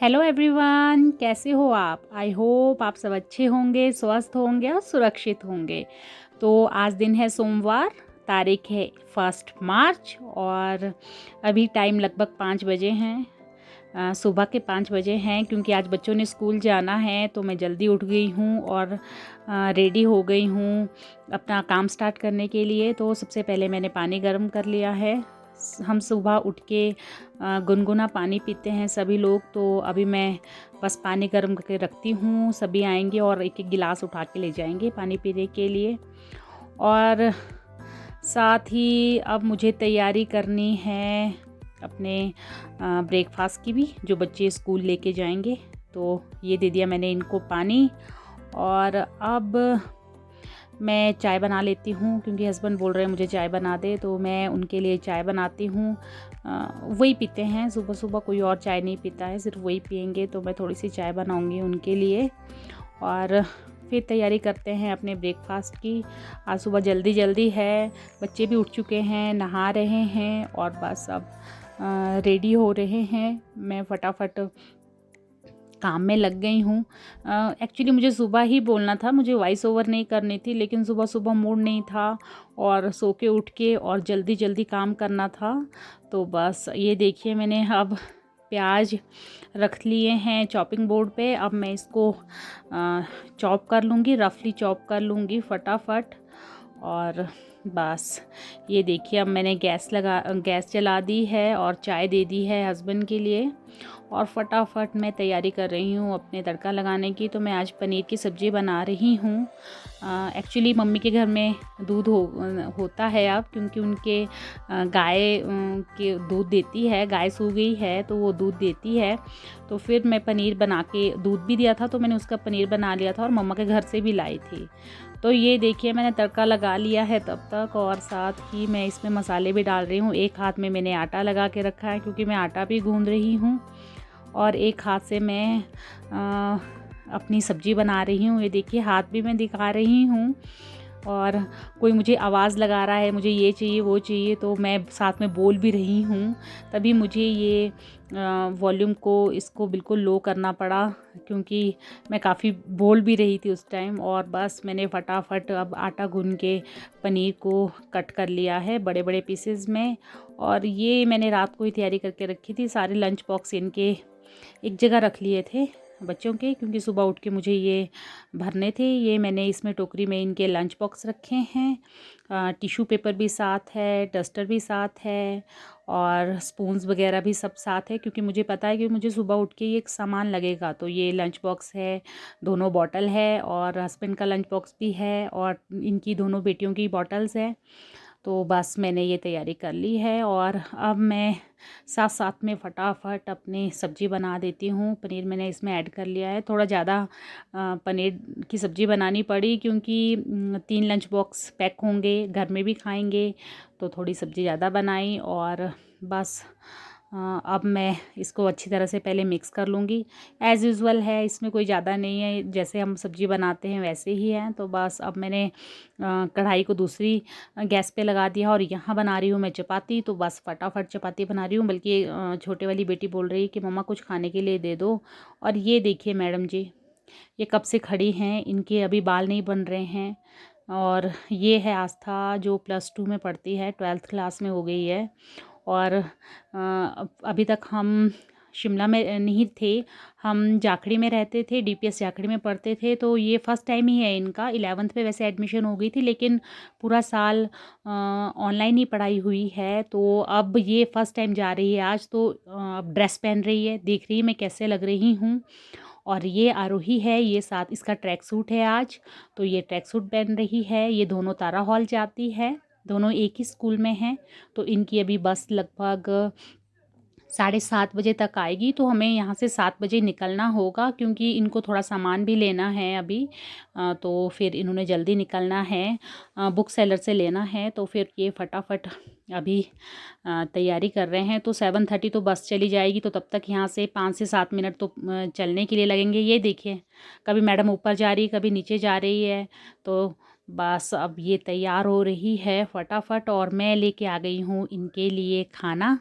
Hello everyone, कैसे हो आप? आई होप आप सब अच्छे होंगे, स्वस्थ होंगे और सुरक्षित होंगे। तो आज दिन है सोमवार, तारीख है 1 मार्च और अभी टाइम लगभग 5 बजे हैं। सुबह के 5 बजे हैं क्योंकि आज बच्चों ने स्कूल जाना है तो मैं जल्दी उठ गई हूँ और रेडी हो गई हूँ अपना काम स्टार्ट करने के लिए। तो सबसे पहले मैंने पानी गर्म कर लिया है। हम सुबह उठ के गुनगुना पानी पीते हैं सभी लोग, तो अभी मैं बस पानी गर्म करके रखती हूँ। सभी आएंगे और एक एक गिलास उठा के ले जाएंगे पानी पीने के लिए। और साथ ही अब मुझे तैयारी करनी है अपने ब्रेकफास्ट की भी, जो बच्चे स्कूल लेके जाएंगे। तो ये दे दिया मैंने इनको पानी और अब मैं चाय बना लेती हूँ क्योंकि हस्बैंड बोल रहे हैं मुझे चाय बना दे, तो मैं उनके लिए चाय बनाती हूँ। वही पीते हैं सुबह सुबह, कोई और चाय नहीं पीता है, सिर्फ वही पियेंगे। तो मैं थोड़ी सी चाय बनाऊँगी उनके लिए और फिर तैयारी करते हैं अपने ब्रेकफास्ट की। आज सुबह जल्दी जल्दी है, बच्चे भी उठ चुके हैं, नहा रहे हैं और बस अब रेडी हो रहे हैं। मैं फटाफट काम में लग गई हूँ। एक्चुअली मुझे सुबह ही बोलना था, मुझे वॉइस ओवर नहीं करनी थी, लेकिन सुबह सुबह मूड नहीं था और सो के उठ के और जल्दी जल्दी काम करना था। तो बस ये देखिए, मैंने अब प्याज रख लिए हैं चॉपिंग बोर्ड पे। अब मैं इसको चॉप कर लूँगी, रफली चॉप कर लूँगी फटाफट। और बस ये देखिए, अब मैंने गैस जला दी है और चाय दे दी है हस्बैंड के लिए और फटाफट मैं तैयारी कर रही हूँ अपने तड़का लगाने की। तो मैं आज पनीर की सब्ज़ी बना रही हूँ। एक्चुअली मम्मी के घर में दूध होता है अब, क्योंकि उनके गाय के दूध देती है। गाय सू गई है तो वो दूध देती है। तो फिर मैं पनीर बना के, दूध भी दिया था तो मैंने उसका पनीर बना लिया था और मम्मा के घर से भी लाई थी। तो ये देखिए, मैंने तड़का लगा लिया है तब तक, और साथ ही मैं इसमें मसाले भी डाल रही हूँ। एक हाथ में मैंने आटा लगा के रखा है क्योंकि मैं आटा भी गूंद रही हूँ और एक हाथ से मैं अपनी सब्ज़ी बना रही हूँ। ये देखिए, हाथ भी मैं दिखा रही हूँ। और कोई मुझे आवाज़ लगा रहा है, मुझे ये चाहिए वो चाहिए, तो मैं साथ में बोल भी रही हूँ। तभी मुझे ये वॉल्यूम को इसको बिल्कुल लो करना पड़ा क्योंकि मैं काफ़ी बोल भी रही थी उस टाइम। और बस मैंने फटाफट अब आटा गूंद के पनीर को कट कर लिया है बड़े बड़े पीसेस में। और ये मैंने रात को ही तैयारी करके रखी थी। सारे लंच बॉक्स इनके एक जगह रख लिए थे बच्चों के, क्योंकि सुबह उठ के मुझे ये भरने थे। ये मैंने इसमें टोकरी में इनके लंच बॉक्स रखे हैं। टिश्यू पेपर भी साथ है, डस्टर भी साथ है और स्पून्स वगैरह भी सब साथ है, क्योंकि मुझे पता है कि मुझे सुबह उठ के ये एक सामान लगेगा। तो ये लंच बॉक्स है, दोनों बॉटल है और हस्बैंड का लंच बॉक्स भी है और इनकी दोनों बेटियों की बॉटल्स है। तो बस मैंने ये तैयारी कर ली है और अब मैं साथ साथ में फटाफट अपनी सब्ज़ी बना देती हूँ। पनीर मैंने इसमें ऐड कर लिया है। थोड़ा ज़्यादा पनीर की सब्ज़ी बनानी पड़ी क्योंकि 3 लंच बॉक्स पैक होंगे, घर में भी खाएंगे, तो थोड़ी सब्ज़ी ज़्यादा बनाई। और बस अब मैं इसको अच्छी तरह से पहले मिक्स कर लूँगी। एज़ यूज़ुअल है, इसमें कोई ज़्यादा नहीं है, जैसे हम सब्ज़ी बनाते हैं वैसे ही है। तो बस अब मैंने कढ़ाई को दूसरी गैस पे लगा दिया और यहाँ बना रही हूँ मैं चपाती। तो बस फटाफट चपाती बना रही हूँ, बल्कि छोटे वाली बेटी बोल रही है कि मम्मा कुछ खाने के लिए दे दो। और ये देखिए मैडम जी, ये कब से खड़ी हैं, इनके अभी बाल नहीं बन रहे हैं। और ये है आस्था, जो +2 में पढ़ती है, 12th क्लास में हो गई है। और अभी तक हम शिमला में नहीं थे, हम जाखड़ी में रहते थे, डीपीएस जाखड़ी में पढ़ते थे। तो ये फ़र्स्ट टाइम ही है इनका। 11th में वैसे एडमिशन हो गई थी, लेकिन पूरा साल ऑनलाइन ही पढ़ाई हुई है। तो अब ये फ़र्स्ट टाइम जा रही है आज। तो अब ड्रेस पहन रही है, देख रही है मैं कैसे लग रही हूँ। और ये आरोही है, ये साथ इसका ट्रैक सूट है आज, तो ये ट्रैक सूट पहन रही है। ये दोनों तारा हॉल जाती है, दोनों एक ही स्कूल में हैं। तो इनकी अभी बस लगभग 7:30 बजे तक आएगी। तो हमें यहाँ से 7 बजे निकलना होगा क्योंकि इनको थोड़ा सामान भी लेना है अभी। तो फिर इन्होंने जल्दी निकलना है, बुक सेलर से लेना है। तो फिर ये फटाफट अभी तैयारी कर रहे हैं। तो 7:30 तो बस चली जाएगी, तो तब तक यहाँ से 5 से 7 मिनट तो चलने के लिए लगेंगे। ये देखिए, कभी मैडम ऊपर जा रही, कभी नीचे जा रही है। तो बस अब ये तैयार हो रही है फटाफट और मैं लेके आ गई हूँ इनके लिए खाना।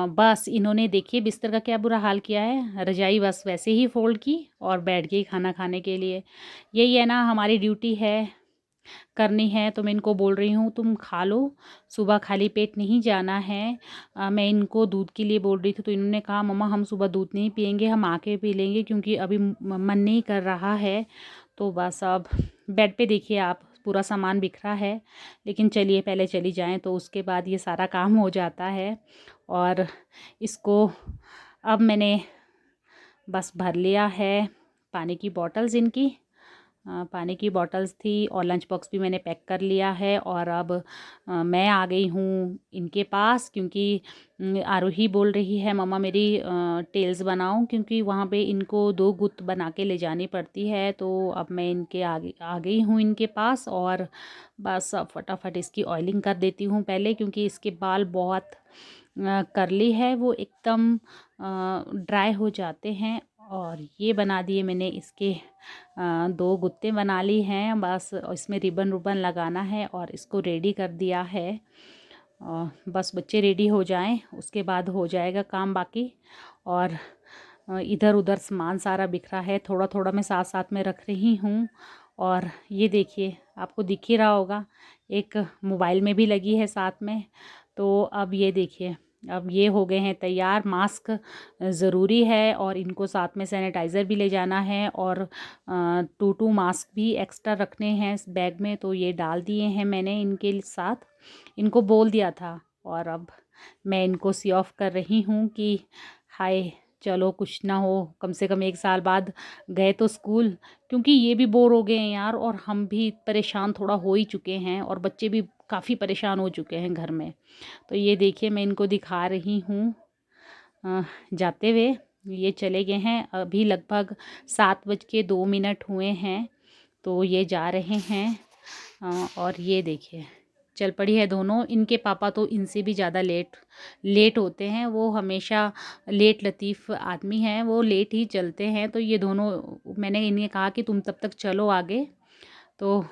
बस इन्होंने देखिए बिस्तर का क्या बुरा हाल किया है, रज़ाई बस वैसे ही फ़ोल्ड की और बैठ गई खाना खाने के लिए। यही है ना, हमारी ड्यूटी है, करनी है, तो मैं इनको बोल रही हूँ तुम खा लो, सुबह खाली पेट नहीं जाना है। मैं इनको दूध के लिए बोल रही थी तो इन्होंने कहा मम्मा हम सुबह दूध नहीं पिएँगे, हम आके पी लेंगे क्योंकि अभी मन नहीं कर रहा है। तो बस अब बेड पे देखिए आप पूरा सामान बिखरा है, लेकिन चलिए पहले चली जाएँ तो उसके बाद ये सारा काम हो जाता है। और इसको अब मैंने बस भर लिया है पानी की बॉटल्स इनकी। पानी की बॉटल्स थी और लंच बॉक्स भी मैंने पैक कर लिया है। और अब मैं आ गई हूँ इनके पास क्योंकि आरूही बोल रही है मम्मा मेरी टेल्स बनाओ, क्योंकि वहाँ पे इनको 2 गुत्त बना के ले जानी पड़ती है। तो अब मैं इनके आगे आ गई हूँ इनके पास और बस अब फटाफट इसकी ऑयलिंग कर देती हूँ पहले, क्योंकि इसके बाल बहुत कर्ली है, वो एकदम ड्राई हो जाते हैं। और ये बना दिए मैंने इसके 2 गुत्ते बना ली हैं, बस इसमें रिबन रुबन लगाना है और इसको रेडी कर दिया है। बस बच्चे रेडी हो जाएं उसके बाद हो जाएगा काम बाकी। और इधर उधर सामान सारा बिखरा है, थोड़ा थोड़ा मैं साथ साथ में रख रही हूँ। और ये देखिए आपको दिख ही रहा होगा, एक मोबाइल में भी लगी है साथ में। तो अब ये देखिए अब ये हो गए हैं तैयार। मास्क ज़रूरी है और इनको साथ में सैनिटाइज़र भी ले जाना है और 2 मास्क भी एक्स्ट्रा रखने हैं इस बैग में, तो ये डाल दिए हैं मैंने इनके साथ, इनको बोल दिया था। और अब मैं इनको सी ऑफ कर रही हूँ कि हाय चलो कुछ ना हो, कम से कम 1 साल बाद गए तो स्कूल, क्योंकि ये भी बोर हो गए हैं यार और हम भी परेशान थोड़ा हो ही चुके हैं और बच्चे भी काफ़ी परेशान हो चुके हैं घर में। तो ये देखिए मैं इनको दिखा रही हूँ जाते हुए। ये चले गए हैं, अभी लगभग 7:02 हुए हैं, तो ये जा रहे हैं। और ये देखिए चल पड़ी है दोनों। इनके पापा तो इनसे भी ज़्यादा लेट होते हैं, वो हमेशा लेट लतीफ़ आदमी हैं, वो लेट ही चलते हैं। तो ये दोनों, मैंने इन्हें कहा कि तुम तब तक चलो आगे, तो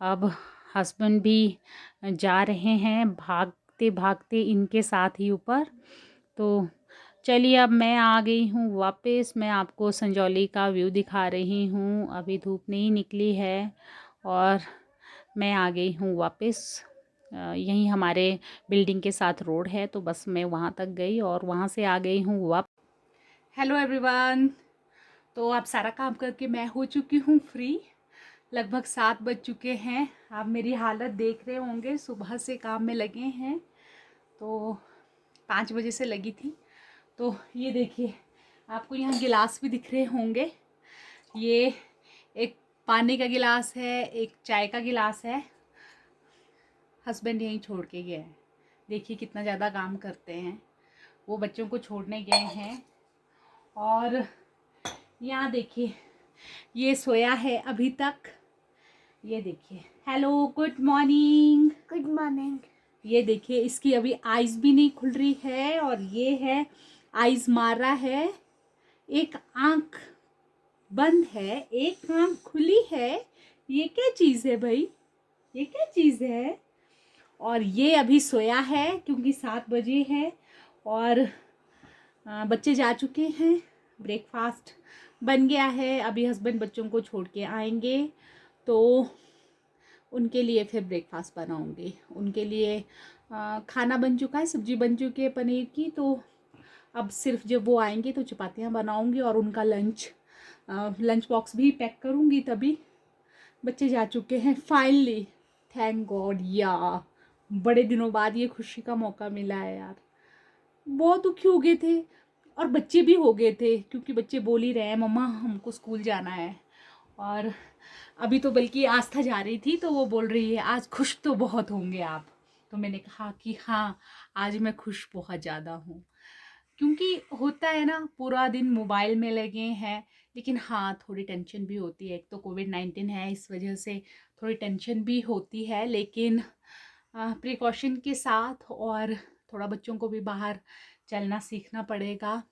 अब हस्बैंड भी जा रहे हैं भागते भागते इनके साथ ही ऊपर। तो चलिए अब मैं आ गई हूँ वापस, मैं आपको संजौली का व्यू दिखा रही हूँ। अभी धूप नहीं निकली है और मैं आ गई हूँ वापस। यहीं हमारे बिल्डिंग के साथ रोड है, तो बस मैं वहाँ तक गई और वहाँ से आ गई हूँ वापस। हेलो एवरीवन, तो अब सारा काम करके मैं हो चुकी हूँ फ्री। लगभग 7 बज चुके हैं। आप मेरी हालत देख रहे होंगे, सुबह से काम में लगे हैं, तो 5 बजे से लगी थी। तो ये देखिए आपको यहाँ गिलास भी दिख रहे होंगे, ये एक पानी का गिलास है, एक चाय का गिलास है। हस्बैंड यहीं छोड़ के गए हैं, देखिए कितना ज़्यादा काम करते हैं, वो बच्चों को छोड़ने गए हैं। और यहाँ देखिए ये सोया है अभी तक, ये देखिए। Hello good morning. Good morning. ये देखिए इसकी अभी आइज़ भी नहीं खुल रही है और ये है आइज़ मार रहा है, एक आंख बंद है एक आंख खुली है। ये क्या चीज़ है भाई, ये क्या चीज़ है। और ये अभी सोया है क्योंकि 7 बजे है और बच्चे जा चुके हैं, ब्रेकफास्ट बन गया है। अभी हस्बैंड बच्चों को छोड़ के आएंगे तो उनके लिए फिर ब्रेकफास्ट बनाऊंगी। उनके लिए खाना बन चुका है, सब्जी बन चुकी है पनीर की, तो अब सिर्फ जब वो आएंगे तो चपातियाँ बनाऊंगी और उनका लंच बॉक्स भी पैक करूंगी। तभी बच्चे जा चुके हैं फाइनली, थैंक गॉड। या बड़े दिनों बाद ये खुशी का मौका मिला है यार, बहुत दुखी हो गए थे और बच्चे भी हो गए थे, क्योंकि बच्चे बोल ही रहे हैं मम्मा हमको स्कूल जाना है। और अभी तो बल्कि आस्था जा रही थी तो वो बोल रही है आज खुश तो बहुत होंगे आप। तो मैंने कहा कि हाँ आज मैं खुश बहुत ज़्यादा हूँ, क्योंकि होता है ना पूरा दिन मोबाइल में लगे हैं। लेकिन हाँ थोड़ी टेंशन भी होती है, एक तो कोविड-19 है, इस वजह से थोड़ी टेंशन भी होती है, लेकिन प्रिकॉशन के साथ। और थोड़ा बच्चों को भी बाहर चलना सीखना पड़ेगा।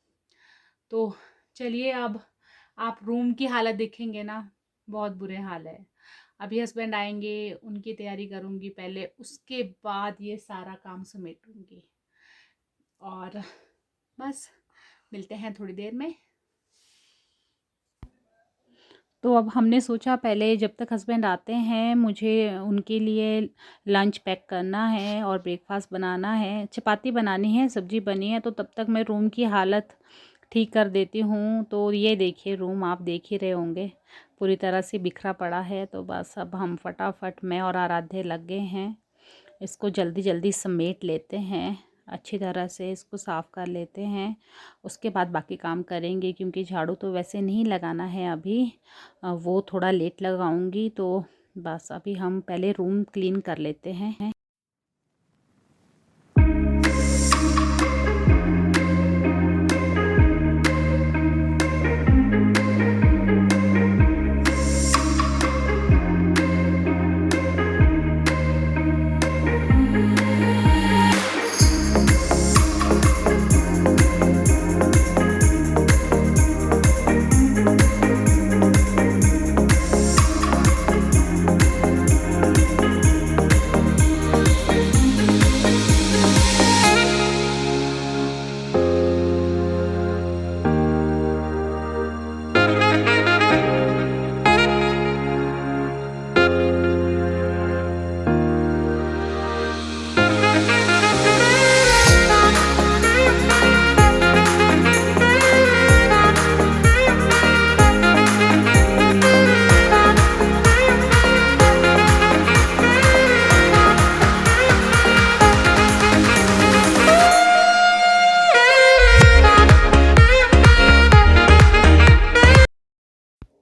तो चलिए अब आप रूम की हालत देखेंगे ना, बहुत बुरे हाल है। अभी हस्बैंड आएंगे, उनकी तैयारी करूँगी पहले, उसके बाद ये सारा काम समेटूँगी। और बस मिलते हैं थोड़ी देर में। तो अब हमने सोचा पहले जब तक हस्बैंड आते हैं मुझे उनके लिए लंच पैक करना है और ब्रेकफास्ट बनाना है, चपाती बनानी है, सब्ज़ी बनी है, तो तब तक मैं रूम की हालत ठीक कर देती हूँ। तो ये देखिए रूम आप देख ही रहे होंगे पूरी तरह से बिखरा पड़ा है। तो बस अब हम फटाफट मैं और आराध्य लग गए हैं, इसको जल्दी जल्दी समेट लेते हैं, अच्छी तरह से इसको साफ़ कर लेते हैं, उसके बाद बाकी काम करेंगे। क्योंकि झाड़ू तो वैसे नहीं लगाना है अभी, वो थोड़ा लेट लगाऊंगी। तो बस अभी हम पहले रूम क्लीन कर लेते हैं।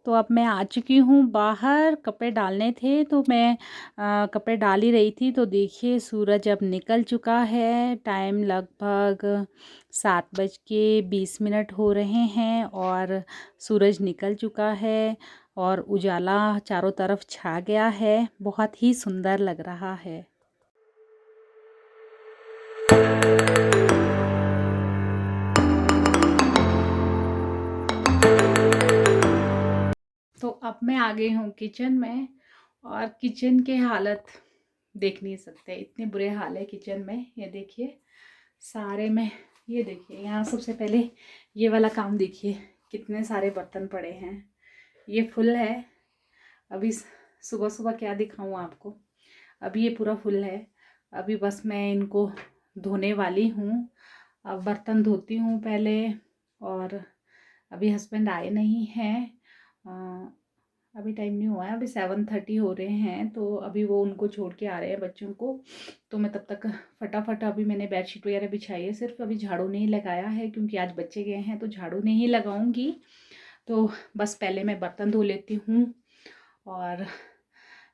तो अब मैं आ चुकी हूँ बाहर, कपड़े डालने थे तो मैं कपड़े डाल ही रही थी। तो देखिए सूरज अब निकल चुका है, टाइम लगभग 7:20 हो रहे हैं और सूरज निकल चुका है और उजाला चारों तरफ छा गया है, बहुत ही सुंदर लग रहा है। तो अब मैं आ गई हूँ किचन में और किचन के हालत देख नहीं सकते, इतने बुरे हाल है किचन में। ये देखिए सारे में, ये देखिए यहाँ सबसे पहले ये वाला काम देखिए, कितने सारे बर्तन पड़े हैं, ये फुल है। अभी सुबह सुबह क्या दिखाऊँ आपको, अभी ये पूरा फुल है। अभी बस मैं इनको धोने वाली हूँ, अब बर्तन धोती हूँ पहले। और अभी हस्बैंड आए नहीं हैं, अभी टाइम नहीं हुआ है, अभी 7:30 हो रहे हैं। तो अभी वो उनको छोड़ के आ रहे हैं बच्चों को। तो मैं तब तक फटाफट, अभी मैंने बेडशीट वगैरह बिछाई है, सिर्फ अभी झाड़ू नहीं लगाया है क्योंकि आज बच्चे गए हैं तो झाड़ू नहीं लगाऊंगी। तो बस पहले मैं बर्तन धो लेती हूँ और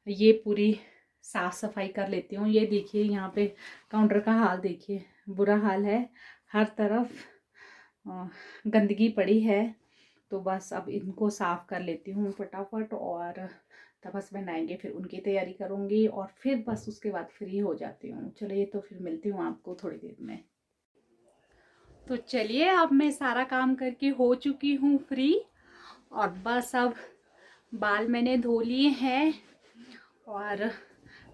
ये पूरी साफ़ सफाई कर लेती हूँ। ये देखिए यहाँ पे काउंटर का हाल देखिए, बुरा हाल है, हर तरफ गंदगी पड़ी है। तो बस अब इनको साफ़ कर लेती हूँ फटाफट और तब हस्बैंड आएंगे, फिर उनकी तैयारी करूँगी और फिर बस उसके बाद फ्री हो जाती हूँ। चलिए तो फिर मिलती हूँ आपको थोड़ी देर में। तो चलिए अब मैं सारा काम करके हो चुकी हूँ फ्री और बस अब बाल मैंने धो लिए हैं और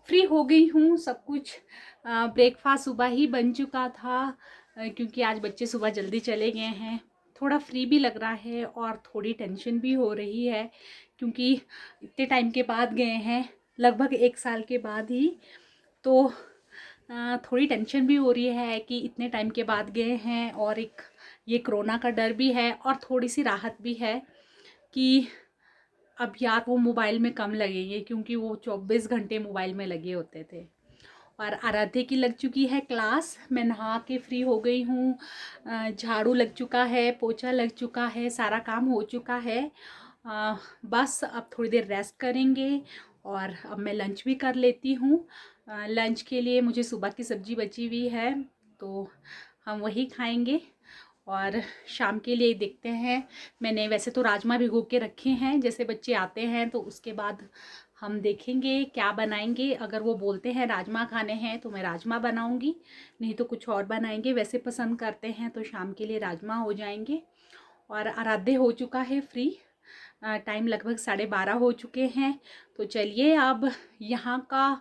फ्री हो गई हूँ। सब कुछ ब्रेकफास्ट सुबह ही बन चुका था क्योंकि आज बच्चे सुबह जल्दी चले गए हैं। थोड़ा फ्री भी लग रहा है और थोड़ी टेंशन भी हो रही है क्योंकि इतने टाइम के बाद गए हैं, लगभग 1 साल के बाद ही। तो थोड़ी टेंशन भी हो रही है कि इतने टाइम के बाद गए हैं और एक ये कोरोना का डर भी है और थोड़ी सी राहत भी है कि अब यार वो मोबाइल में कम लगेंगे क्योंकि वो 24 घंटे मोबाइल में लगे होते थे। और आराध्य की लग चुकी है क्लास, मैं नहा के फ्री हो गई हूँ, झाड़ू लग चुका है, पोछा लग चुका है, सारा काम हो चुका है। बस अब थोड़ी देर रेस्ट करेंगे और अब मैं लंच भी कर लेती हूँ। लंच के लिए मुझे सुबह की सब्ज़ी बची हुई है तो हम वही खाएंगे और शाम के लिए देखते हैं। मैंने वैसे तो राजमा भिगो के रखे हैं, जैसे बच्चे आते हैं तो उसके बाद हम देखेंगे क्या बनाएंगे। अगर वो बोलते हैं राजमा खाने हैं तो मैं राजमा बनाऊंगी, नहीं तो कुछ और बनाएंगे। वैसे पसंद करते हैं तो शाम के लिए राजमा हो जाएंगे। और आराध्य हो चुका है फ्री, टाइम लगभग 12:30 हो चुके हैं। तो चलिए अब यहाँ का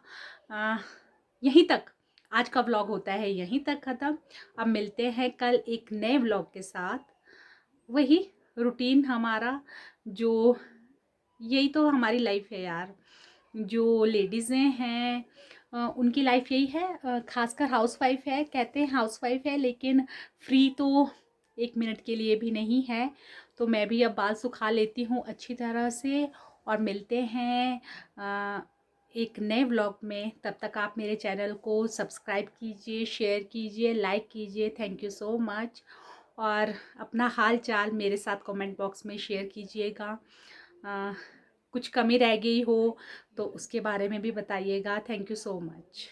यहीं तक आज का व्लॉग होता है यहीं तक ख़त्म। अब मिलते हैं कल एक नए व्लॉग के साथ। वही रूटीन हमारा, जो यही तो हमारी लाइफ है यार। जो लेडीज़ें हैं उनकी लाइफ यही है, खासकर हाउसवाइफ है, कहते हैं हाउसवाइफ है लेकिन फ्री तो 1 मिनट के लिए भी नहीं है। तो मैं भी अब बाल सुखा लेती हूँ अच्छी तरह से, और मिलते हैं एक नए व्लॉग में। तब तक आप मेरे चैनल को सब्सक्राइब कीजिए, शेयर कीजिए, लाइक कीजिए। Thank you so much. और अपना हाल चाल मेरे साथ कमेंट बॉक्स में शेयर कीजिएगा। कुछ कमी रह गई हो तो उसके बारे में भी बताइएगा। Thank you so much.